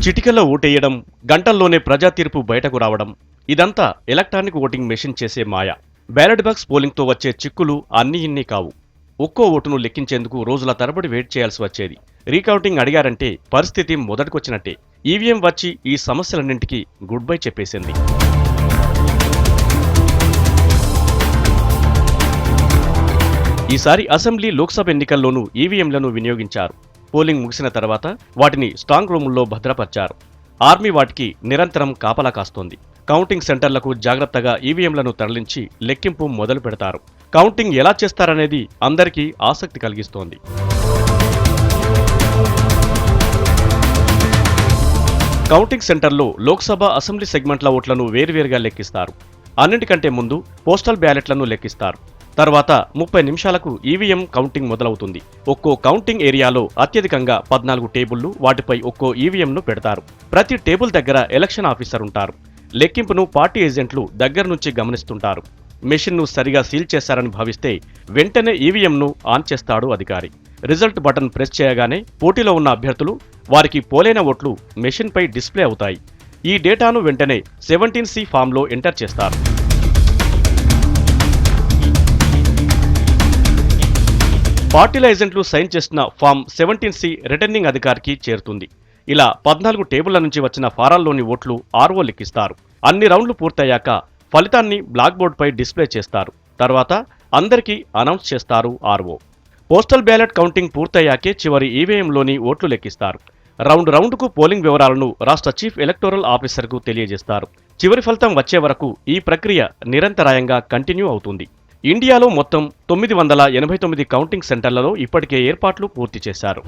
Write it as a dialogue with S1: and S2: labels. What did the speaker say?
S1: చిటికలో ఓటేయడం, గంటల్లోనే ప్రజా తీర్పు బయటకు రావడం, ఇదంతా ఎలక్ట్రానిక్ ఓటింగ్ మెషిన్ చేసే మాయ. బ్యాలెట్ బాక్స్ పోలింగ్తో వచ్చే చిక్కులు అన్నీ ఇన్ని కావు. ఒక్కో ఓటును లెక్కించేందుకు రోజుల తరబడి వెయిట్ చేయాల్సి వచ్చేది. రీకౌంటింగ్ అడిగారంటే పరిస్థితి మొదటికొచ్చినట్టే. ఈవీఎం వచ్చి ఈ సమస్యలన్నింటికీ గుడ్ బై చెప్పేసింది. ఈసారి అసెంబ్లీ, లోక్సభ ఎన్నికల్లోనూ ఈవీఎంలను వినియోగించారు. పోలింగ్ ముగిసిన తర్వాత వాటిని స్ట్రాంగ్ రూముల్లో భద్రపర్చారు. ఆర్మీ వాటికి నిరంతరం కాపలా కాస్తోంది. కౌంటింగ్ సెంటర్లకు జాగ్రత్తగా ఈవీఎంలను తరలించి లెక్కింపు మొదలు పెడతారు. కౌంటింగ్ ఎలా చేస్తారనేది అందరికీ ఆసక్తి కలిగిస్తోంది. కౌంటింగ్ సెంటర్లో లోక్సభ, అసెంబ్లీ సెగ్మెంట్ల ఓట్లను వేర్వేరుగా లెక్కిస్తారు. అన్నింటికంటే ముందు పోస్టల్ బ్యాలెట్లను లెక్కిస్తారు. తర్వాత 30 నిమిషాలకు ఈవీఎం కౌంటింగ్ మొదలవుతుంది. ఒక్కో కౌంటింగ్ ఏరియాలో అత్యధికంగా 14 టేబుళ్లు, వాటిపై ఒక్కో ఈవీఎంను పెడతారు. ప్రతి టేబుల్ దగ్గర ఎలక్షన్ ఆఫీసర్ ఉంటారు. లెక్కింపును పార్టీ ఏజెంట్లు దగ్గర నుంచి గమనిస్తుంటారు. మెషిన్ను సరిగా సీల్ చేశారని భావిస్తే వెంటనే ఈవీఎంను ఆన్ చేస్తాడు అధికారి. రిజల్ట్ బటన్ ప్రెస్ చేయగానే పోటీలో ఉన్న అభ్యర్థులు, వారికి పోలైన ఓట్లు మెషిన్పై డిస్ప్లే అవుతాయి. ఈ డేటాను వెంటనే 17C ఫామ్లో ఎంటర్ చేస్తారు. పార్టీల ఏజెంట్లు సైన్ చేసిన ఫామ్ 17C రిటర్నింగ్ అధికారికి చేరుతుంది. ఇలా 14 టేబుళ్ల నుంచి వచ్చిన ఫారాల్లోని ఓట్లు ఆర్ఓ లెక్కిస్తారు. అన్ని రౌండ్లు పూర్తయ్యాక ఫలితాన్ని బ్లాక్ బోర్డుపై డిస్ప్లే చేస్తారు. తర్వాత అందరికీ అనౌన్స్ చేస్తారు ఆర్ఓ. పోస్టల్ బ్యాలెట్ కౌంటింగ్ పూర్తయ్యాకే చివరి ఈవీఎంలోని ఓట్లు లెక్కిస్తారు. రౌండ్కు పోలింగ్ వివరాలను రాష్ట్ర చీఫ్ ఎలక్టోరల్ ఆఫీసర్కు తెలియజేస్తారు. చివరి ఫలితం వచ్చే వరకు ఈ ప్రక్రియ నిరంతరాయంగా కంటిన్యూ అవుతుంది. ఇండియాలో మొత్తం 989 కౌంటింగ్ సెంటర్లలో ఇప్పటికే ఏర్పాట్లు పూర్తి చేశారు.